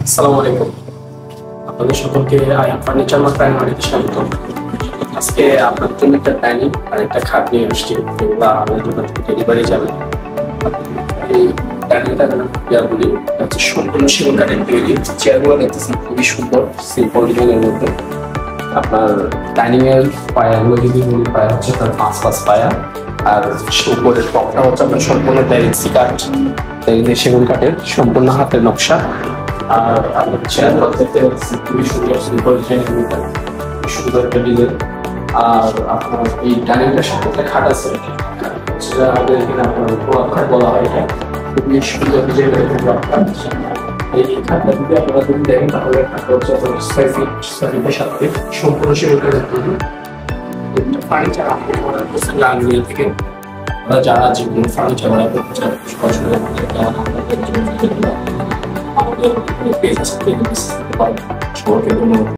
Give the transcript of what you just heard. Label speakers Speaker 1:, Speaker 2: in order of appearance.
Speaker 1: আসসালামু আলাইকুম। আপনাদের সকলকে আয়ান ফার্নিচার মার্কেটে স্বাগত। আজকে আপনাদের জন্য একটা ডাইনিং আর একটা খাট নিয়ে আসছি, যেগুলো আমাদের দোকান থেকে ডেলিভারি যাবে। এই ডাইনিংটা চেয়ারগুলি হচ্ছে সম্পূর্ণ সেগুন কাঠের তৈরি। চেয়ারগুলো দেখতেছেন খুবই সুন্দর, সিম্পল ডিজাইনের মধ্যে। আপনার ডাইনিং এর পায়াগুলো যদি বলি, পায়া হচ্ছে তার 5 পায়া, আর উপরের টপটা হচ্ছে আপনার সম্পূর্ণ ডাইরেক্সি কাঠ, সেগুন কাঠের সম্পূর্ণ হাতের নকশা। আর আপনার চেয়ারগুলো দেখতে খুবই সুন্দর, সিম্পল ডিজাইনের মধ্যে সুন্দর একটা ডিজাইন। আর আপনার এই ডাইনিংটার সাথে একটা খাট আছে, সেটা আমাদের এখানে আপনার গোলাপ খাট বলা হয়। এটা খুবই সুন্দর ডিজাইনের একটা গোলাপ খাট। এই খাটটা যদি আপনারা যদি দেখেন, তাহলে খাটটা হচ্ছে আপনার 6 ফিট 6 ফিটের সাথে সম্পূর্ণ সেগুন কাঠের তৈরি। ফার্নিচার আপনি অর্ডার করছেন লালমিয়া থেকে। যারা যে কোনো ফার্নিচার অর্ডার করতে চান, সরাসরি আমাদের পেজ আছে, সবাইকে ধন্যবাদ।